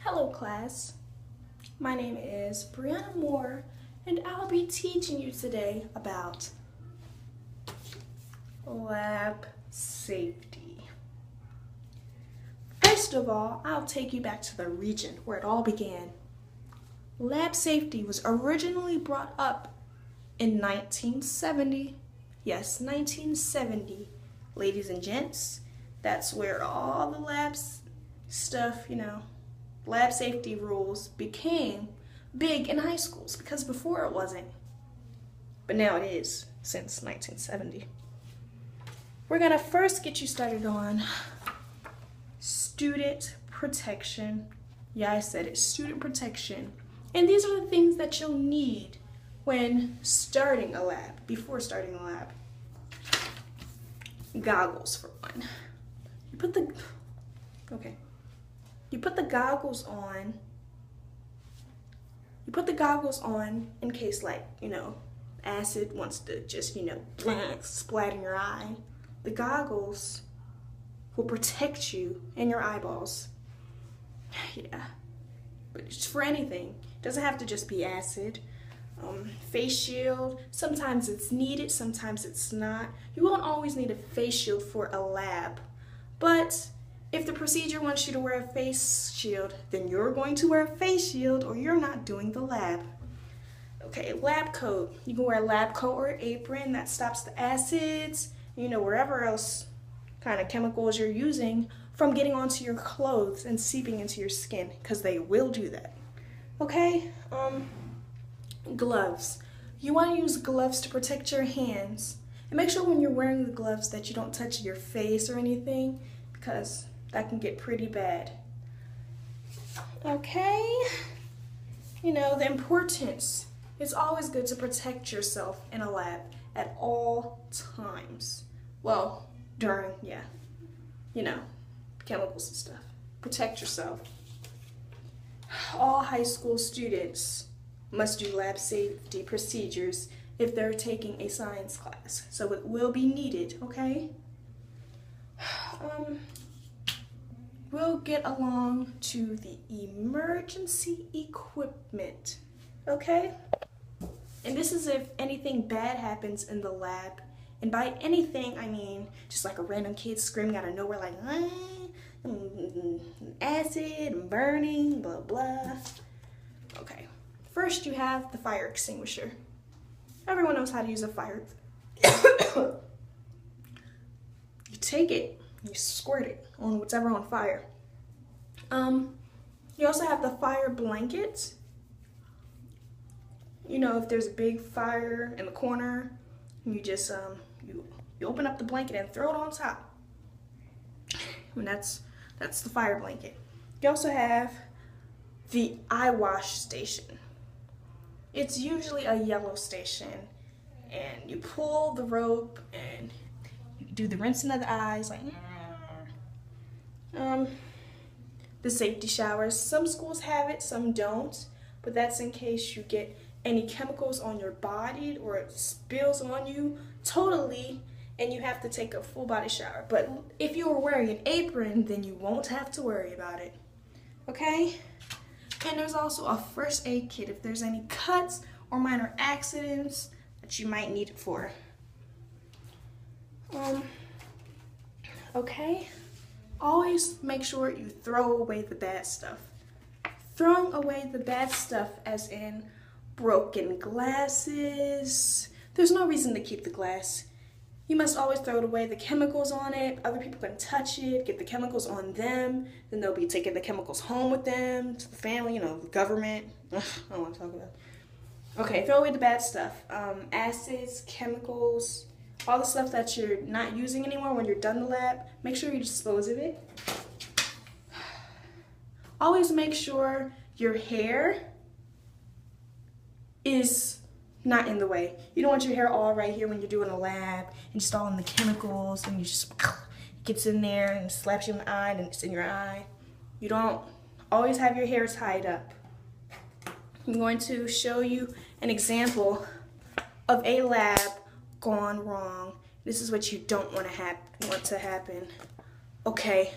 Hello class, my name is Brianna Moore and I'll be teaching you today about lab safety. First of all, I'll take you back to the region where it all began. Lab safety was originally brought up in 1970. Yes, 1970. Ladies and gents, that's where all the labs stuff, lab safety rules became big in high schools because before it wasn't. But now it is since 1970. We're gonna first get you started on student protection. Yeah, I said it, student protection. And these are the things that you'll need when starting a lab, before starting a lab. Goggles for one. You put the goggles on. You put the goggles on in case acid wants to just, splat in your eye. The goggles will protect you and your eyeballs. Yeah, but it's for anything. It doesn't have to just be acid. Face shield, sometimes it's needed, sometimes it's not. You won't always need a face shield for a lab, but if the procedure wants you to wear a face shield, then you're going to wear a face shield or you're not doing the lab. Okay, lab coat. You can wear a lab coat or apron that stops the acids, wherever else kind of chemicals you're using from getting onto your clothes and seeping into your skin, because they will do that. Okay, gloves. You want to use gloves to protect your hands. And make sure when you're wearing the gloves that you don't touch your face or anything, because that can get pretty bad. Okay? The importance. It's always good to protect yourself in a lab at all times. Well, during, chemicals and stuff. Protect yourself. All high school students must do lab safety procedures if they're taking a science class. So it will be needed, okay? We'll get along to the emergency equipment, okay? And this is if anything bad happens in the lab. And by anything, I mean just like a random kid screaming out of nowhere like, acid and burning, blah, blah. Okay, first you have the fire extinguisher. Everyone knows how to use a fire. You take it, you squirt it on whatever on fire. You also have the fire blanket. If there's a big fire in the corner, you just you open up the blanket and throw it on top. And that's the fire blanket. You also have the eye wash station. It's usually a yellow station, and you pull the rope and you do the rinsing of the eyes, the safety showers. Some schools have it, some don't, but that's in case you get any chemicals on your body or it spills on you totally and you have to take a full body shower. But if you are wearing an apron, then you won't have to worry about it. Okay? And there's also a first aid kit if there's any cuts or minor accidents that you might need it for. Okay? Always make sure you throw away the bad stuff. Throwing away the bad stuff as in broken glasses. There's no reason to keep the glass. You must always throw it away. The chemicals on it, other people can touch it, get the chemicals on them, then they'll be taking the chemicals home with them, to the family, the government. I don't want to talk about it. Okay, throw away the bad stuff. Acids, chemicals, all the stuff that you're not using anymore when you're done the lab, make sure you dispose of it. Always make sure your hair is not in the way. You don't want your hair all right here when you're doing a lab and just all in the chemicals and you just gets in there and slaps you in the eye and it's in your eye. You don't. Always have your hair tied up. I'm going to show you an example of a lab gone wrong. This is what you don't want to happen. Okay,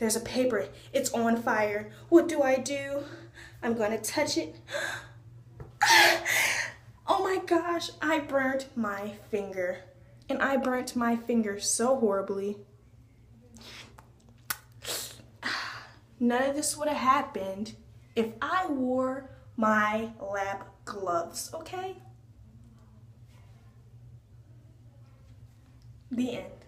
There's a paper. It's on fire. What do? I'm going to touch it. Oh my gosh, I burnt my finger. And I burnt my finger so horribly. None of this would have happened if I wore my lab gloves, okay? The end.